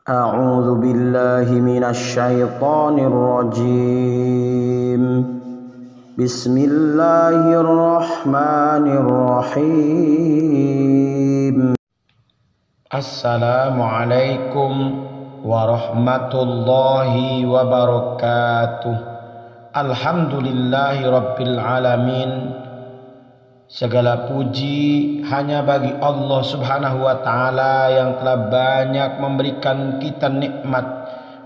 أعوذ بالله من الشيطان الرجيم. بسم الله الرحمن الرحيم. Assalamualaikum warahmatullahi wabarakatuh. Alhamdulillahi rabbil alamin. Segala puji hanya bagi Allah subhanahu wa ta'ala yang telah banyak memberikan kita nikmat,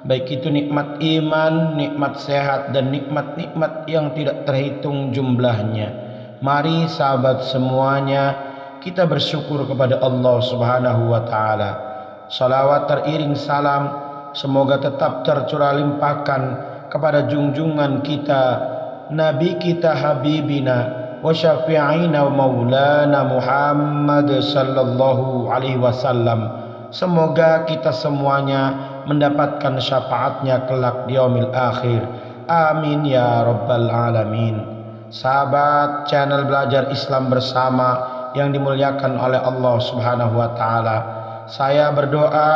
baik itu nikmat iman, nikmat sehat, dan nikmat-nikmat yang tidak terhitung jumlahnya. Mari sahabat semuanya, kita bersyukur kepada Allah subhanahu wa ta'ala. Salawat teriring salam semoga tetap tercurah limpahkan kepada junjungan kita, Nabi kita, Habibina wa syafi'ina wa maulana Muhammad sallallahu alaihi wasallam. Semoga kita semuanya mendapatkan syafaatnya kelak di yaumil akhir. Amin ya rabbal alamin. Sahabat channel Belajar Islam Bersama yang dimuliakan oleh Allah subhanahu wa ta'ala, saya berdoa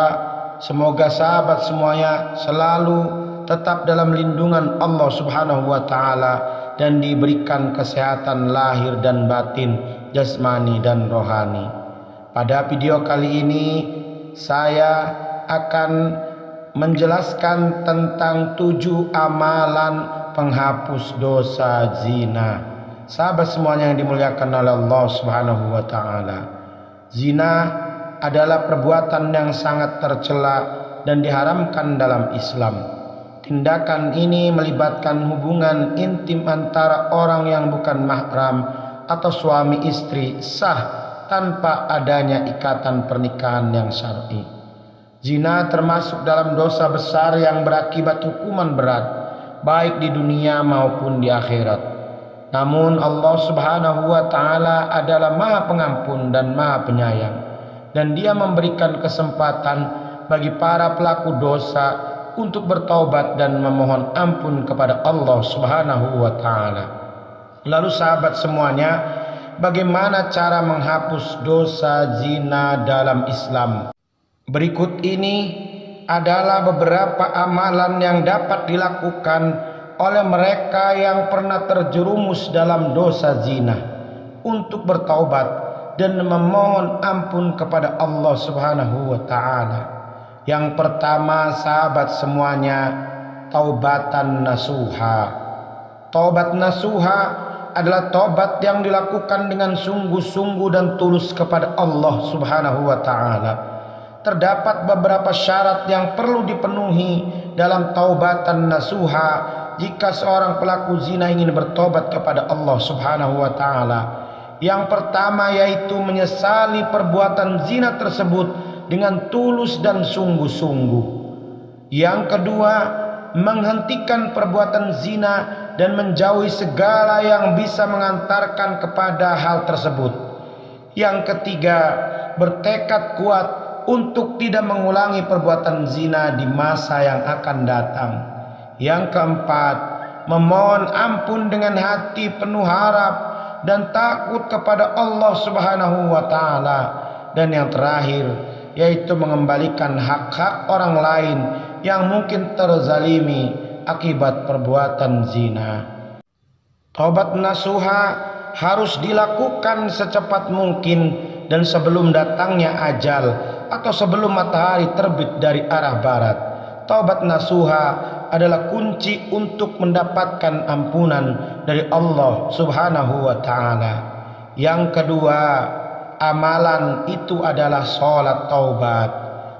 semoga sahabat semuanya selalu tetap dalam lindungan Allah subhanahu wa ta'ala dan diberikan kesehatan lahir dan batin, jasmani dan rohani. Pada video kali ini saya akan menjelaskan tentang 7 amalan penghapus dosa zina. Sahabat semuanya yang dimuliakan oleh Allah subhanahu wa ta'ala, zina adalah perbuatan yang sangat tercela dan diharamkan dalam Islam. Tindakan ini melibatkan hubungan intim antara orang yang bukan mahram atau suami istri sah tanpa adanya ikatan pernikahan yang syar'i. Zina termasuk dalam dosa besar yang berakibat hukuman berat baik di dunia maupun di akhirat. Namun Allah subhanahu wa ta'ala adalah maha pengampun dan maha penyayang, dan Dia memberikan kesempatan bagi para pelaku dosa untuk bertaubat dan memohon ampun kepada Allah subhanahu wa ta'ala. Lalu sahabat semuanya, bagaimana cara menghapus dosa zina dalam Islam? Berikut ini adalah beberapa amalan yang dapat dilakukan oleh mereka yang pernah terjerumus dalam dosa zina untuk bertaubat dan memohon ampun kepada Allah subhanahu wa ta'ala. Yang pertama sahabat semuanya, taubatan nasuha. Taubat nasuha adalah taubat yang dilakukan dengan sungguh-sungguh dan tulus kepada Allah subhanahu wa ta'ala. Terdapat beberapa syarat yang perlu dipenuhi dalam taubatan nasuha jika seorang pelaku zina ingin bertobat kepada Allah subhanahu wa ta'ala. Yang pertama yaitu menyesali perbuatan zina tersebut dengan tulus dan sungguh-sungguh. Yang kedua, menghentikan perbuatan zina dan menjauhi segala yang bisa mengantarkan kepada hal tersebut. Yang ketiga, bertekad kuat untuk tidak mengulangi perbuatan zina di masa yang akan datang. Yang keempat, memohon ampun dengan hati penuh harap dan takut kepada Allah subhanahu wa ta'ala. Dan yang terakhir yaitu mengembalikan hak-hak orang lain yang mungkin terzalimi akibat perbuatan zina. Taubat nasuha harus dilakukan secepat mungkin dan sebelum datangnya ajal atau sebelum matahari terbit dari arah barat. Taubat nasuha adalah kunci untuk mendapatkan ampunan dari Allah subhanahu wa ta'ala. Yang kedua, amalan itu adalah sholat taubat.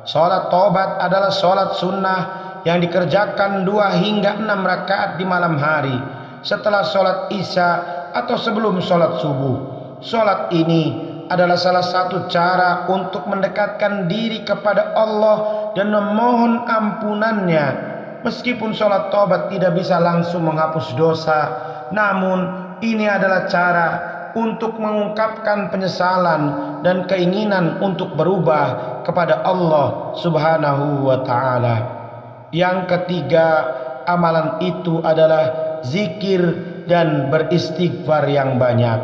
Sholat taubat adalah sholat sunnah yang dikerjakan 2 hingga 6 rakaat di malam hari setelah sholat isya atau sebelum sholat subuh. Sholat ini adalah salah satu cara untuk mendekatkan diri kepada Allah dan memohon ampunannya. Meskipun sholat taubat tidak bisa langsung menghapus dosa, namun ini adalah cara untuk mengungkapkan penyesalan dan keinginan untuk berubah kepada Allah subhanahu wa ta'ala. Yang ketiga, amalan itu adalah zikir dan beristighfar yang banyak.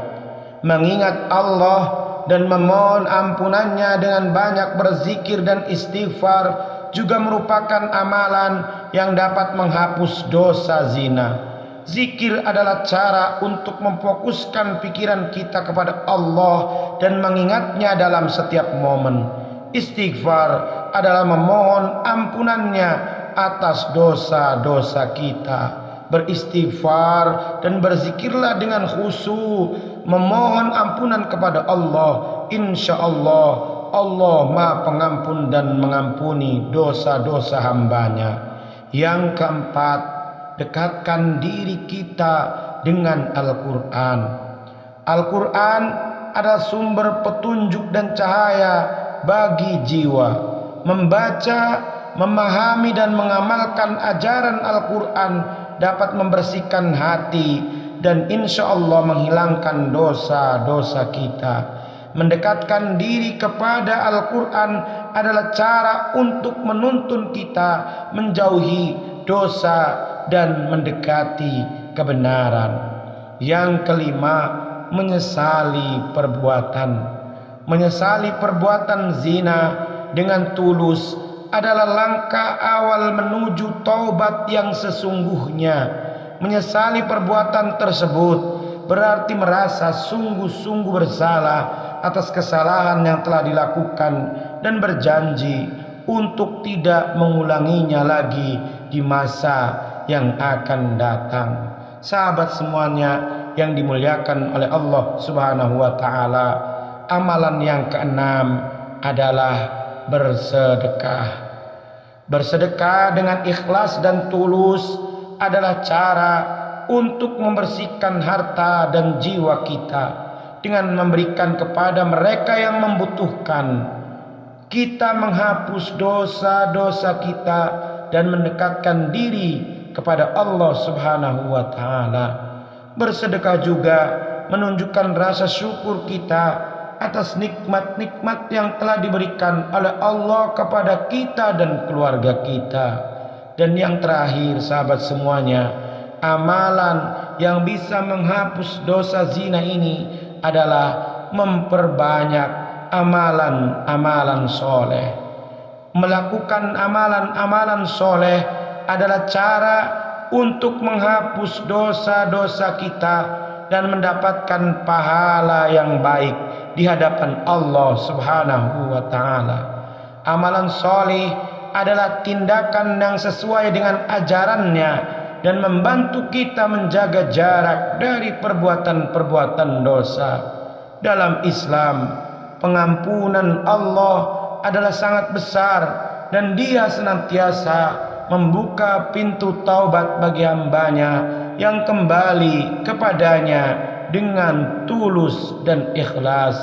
Mengingat Allah dan memohon ampunannya dengan banyak berzikir dan istighfar juga merupakan amalan yang dapat menghapus dosa zina. Zikir adalah cara untuk memfokuskan pikiran kita kepada Allah dan mengingatnya dalam setiap momen. Istighfar adalah memohon ampunannya atas dosa-dosa kita. Beristighfar dan berzikirlah dengan khusyuk, memohon ampunan kepada Allah. Insya Allah Allah Maha Pengampun dan mengampuni dosa-dosa hambanya. Yang keempat, dekatkan diri kita dengan Al-Quran. Al-Quran adalah sumber petunjuk dan cahaya bagi jiwa. Membaca, memahami dan mengamalkan ajaran Al-Quran dapat membersihkan hati dan insya Allah menghilangkan dosa-dosa kita. Mendekatkan diri kepada Al-Quran adalah cara untuk menuntun kita menjauhi dosa dan mendekati kebenaran. Yang kelima, menyesali perbuatan. Menyesali perbuatan zina dengan tulus adalah langkah awal menuju taubat yang sesungguhnya. Menyesali perbuatan tersebut berarti merasa sungguh-sungguh bersalah atas kesalahan yang telah dilakukan dan berjanji untuk tidak mengulanginya lagi di masa yang akan datang. Sahabat semuanya yang dimuliakan oleh Allah Subhanahu wa taala, amalan yang keenam adalah bersedekah. Bersedekah dengan ikhlas dan tulus adalah cara untuk membersihkan harta dan jiwa kita dengan memberikan kepada mereka yang membutuhkan. Kita menghapus dosa-dosa kita dan mendekatkan diri kepada Allah Subhanahu wa taala. Bersedekah juga menunjukkan rasa syukur kita atas nikmat-nikmat yang telah diberikan oleh Allah kepada kita dan keluarga kita. Dan yang terakhir, sahabat semuanya, amalan yang bisa menghapus dosa zina ini adalah memperbanyak amalan-amalan soleh. Melakukan amalan-amalan soleh adalah cara untuk menghapus dosa-dosa kita dan mendapatkan pahala yang baik di hadapan Allah Subhanahu wa taala. Amalan soleh adalah tindakan yang sesuai dengan ajarannya dan membantu kita menjaga jarak dari perbuatan-perbuatan dosa. Dalam Islam, pengampunan Allah adalah sangat besar dan Dia senantiasa membuka pintu taubat bagi hambanya yang kembali kepadanya dengan tulus dan ikhlas.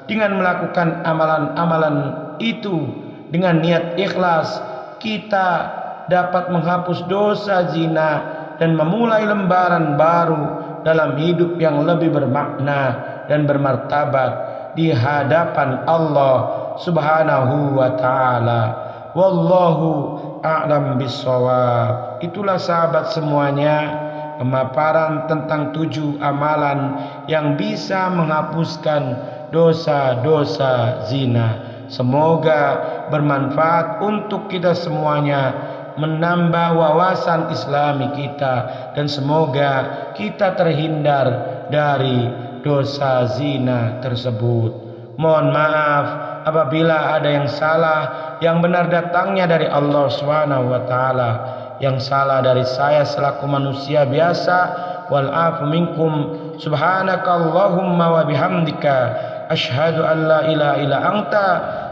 Dengan melakukan amalan-amalan itu dengan niat ikhlas, kita dapat menghapus dosa zina dan memulai lembaran baru dalam hidup yang lebih bermakna dan bermartabat di hadapan Allah Subhanahu wa taala. Wallahu a'lam bissawab. Itulah sahabat semuanya, pemaparan tentang 7 amalan yang bisa menghapuskan dosa-dosa zina. Semoga bermanfaat untuk kita semuanya, menambah wawasan Islami kita, dan semoga kita terhindar dari dosa zina tersebut. Mohon maaf apabila ada yang salah, yang benar datangnya dari Allah Subhanahu wa taala, yang salah dari saya selaku manusia biasa. Wal afu minkum. Subhanakallahumma wa bihamdika asyhadu an la ilaha illa anta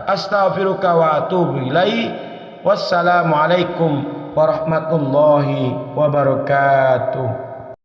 astaghfiruka wa atubu ilaik. Wassalamualaikum warahmatullahi wabarakatuh.